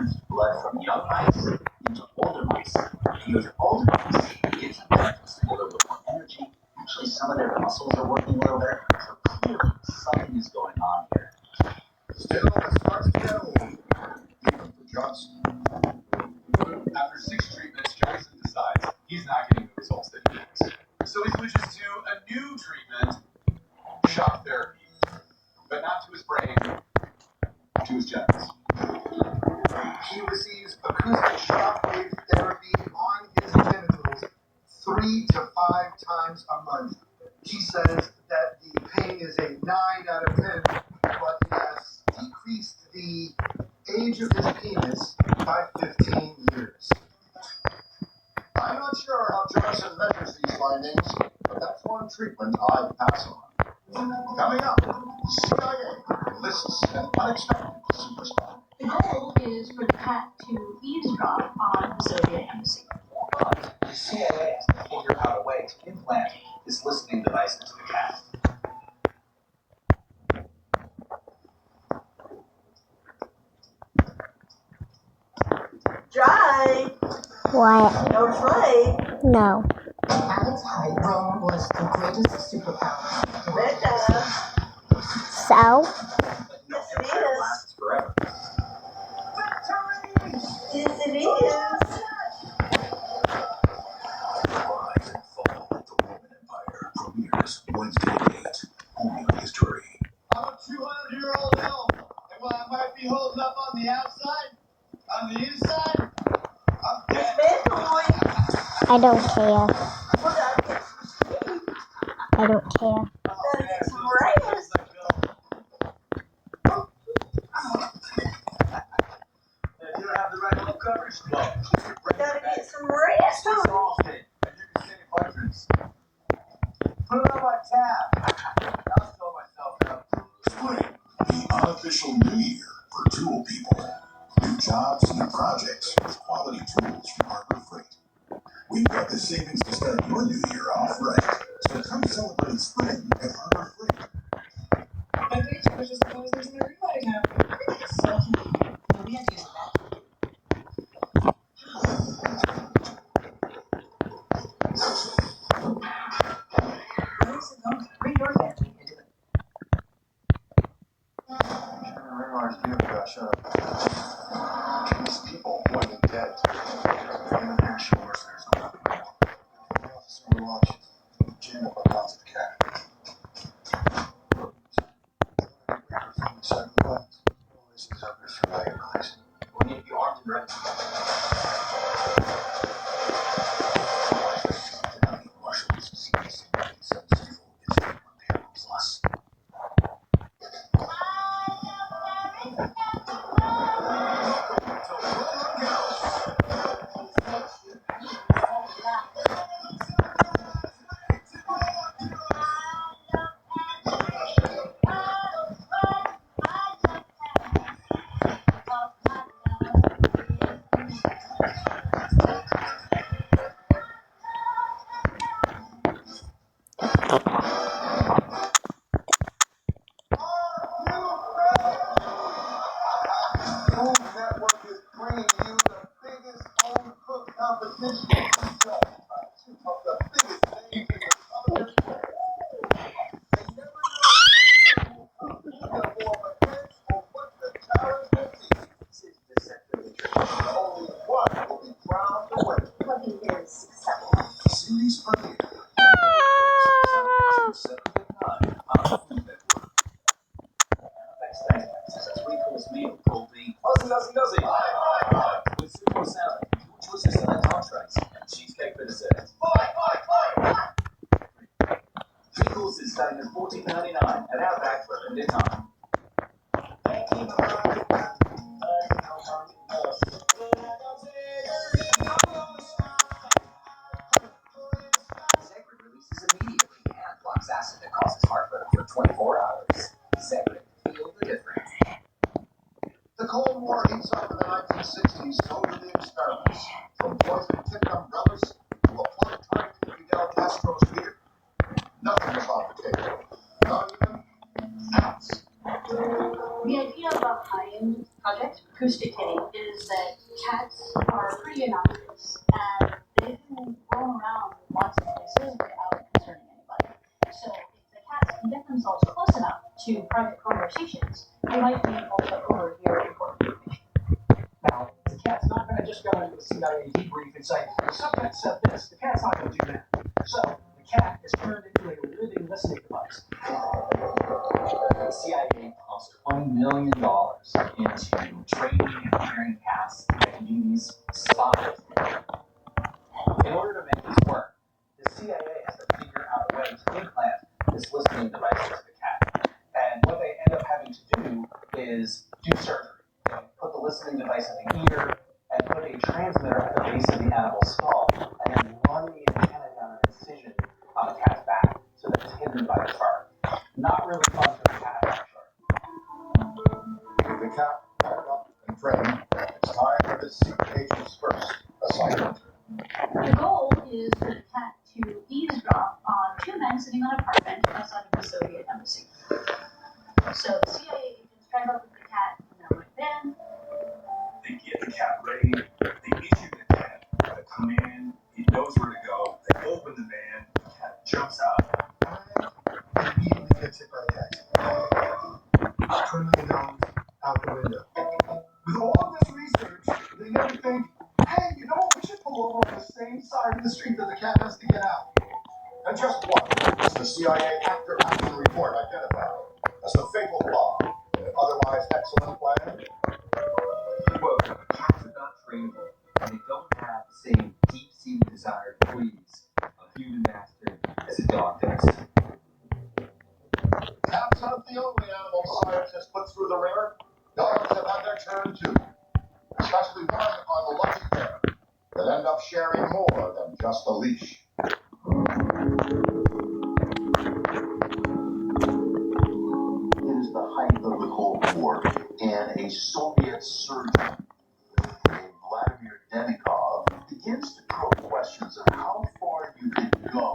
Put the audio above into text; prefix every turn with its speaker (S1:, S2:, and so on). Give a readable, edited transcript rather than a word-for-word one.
S1: turns blood from young mice into older mice. And those older mice get a little bit more energy. Actually, some of their muscles are working a little better. So clearly, something is going on here.
S2: Still, it starts to get old. Even for Johnson.
S3: After 6 treatments, Johnson decides he's not getting the results that he needs. So he switches to a new treatment, shock therapy. But not to his brain, to his genitals.
S2: He receives acoustic shockwave therapy on his genitals 3 to 5 times a month. He says that the pain is a 9 out of 10, but he has decreased the age of his penis by 15 years. I'm not sure how Johnson measures these findings, but that's one treatment I'd pass on. Coming up, CIA lists an unexpected superstar.
S4: The goal is for the cat to eavesdrop on the Soviet embassy.
S1: But the CIA has to figure out a way to implant this listening device into the cat.
S5: Dry.
S6: What?
S5: No play.
S6: No.
S4: At its height, Rome was the greatest superpower.
S5: Becca.
S6: So?
S1: But no empire lasts forever.
S5: Yes, it is.
S2: Rise and Fall of the Roman Empire premieres Wednesday at 8, only on History.
S3: I'm a 200-year-old elf, and while I might be holding up on the outside, on the inside, I'm dead.
S6: I don't care.
S5: Well, gotta get some sleep.
S6: I don't care.
S5: Gotta get some rest.
S1: If you don't have the right home coverage, well,
S5: Gotta get some rest.
S3: Exhausted, and you can save hundreds. Put it on my tab. I'll tell myself that.
S2: Spring, the unofficial new year for tool people. New jobs, new projects, with quality tools from Harbor Freight. We've got the savings to start your new year off right. So come celebrate spring at Harbor Freight.
S7: I think she was just supposed there's an everybody now. So cute. We had to use that. Where is it going? Bring your family into it.
S2: Remarks, you got shut up. These people pointing dead. International mercenaries going up. The officer will watch. Jam up our lots of the cat. This is up for my eyes.
S1: we need to be armed and ready.
S2: Marshals CDC 1974 is repair plus. Food Network is bringing you the biggest home cook competition. Two of the biggest names in the culinary world. They never know who will more of a hit or what the challenge will be. Since the sector only one will be crowned the winner.
S4: Cooking is acceptable.
S2: Series premiere.
S1: Saturday night on Food Network. Thanks. It's a 3-course meal called the Aussie. With super salad, choices select entrees, and cheesecake for dessert. 3 courses starting at $14.99 at Outback for a limited time. Sacred releases immediately and blocks acid that causes heartburn for 24 hours. Sacred, feel the difference.
S2: The Cold War heats up in the 1960s, so do the experiments. From poison-tipped umbrellas to a plug-tied Fidel Castro's beard. Nothing was off the table. Not even ounce.
S4: The idea of a high-end project, acoustic hitting, is that cats are pretty innocuous, and they can roam around lots of places without concerning anybody. So if the cats can get themselves close enough to private conversations, they might be able to overhear important information.
S1: Now, the cat's not going to just go into a CIA debrief and say, the subject said this. The cat's not going to do that. So, the cat is turned into a living listening device. The CIA pumps $20 million into training and preparing cats to be these spies. In order to make this work, the CIA has to figure out a way to implant this listening device into the cat. And what they end up having to do is do surgery. They put the listening device in the ear and put a transmitter at the base of the animal's skull, and then run the antenna down an incision on the cat's back so that it's hidden by the shark. Not really fun for the cat after shark.
S2: With the cat packed up and trained, it's time for the secret agent's first assignment.
S4: The goal is for the cat to eavesdrop on two men sitting on a park bench outside of the Soviet embassy. So the CIA agents drive up with the cat in their white van.
S3: They get the cat ready. They issue the cat a command. He knows where to go. They open the van. The cat jumps out.
S2: And immediately gets hit by the exit. $20 million out the window. With all of this research, they never think, hey, you know what? We should pull over on the same side of the street that the cat has to get out. And just what does the CIA after-action report identify as the fatal flaw in an otherwise excellent plan?
S1: Quote, cats are not trainable, and they don't have the same deep-seated desire to please a human master as a dog does.
S2: Cats aren't the only animal science has put through the ringer. Dogs have had their turn too, especially one on the lucky pair that end up sharing more than just a leash. It is the height of the Cold War, and a Soviet surgeon named Vladimir Denikov begins to probe questions of how far you can go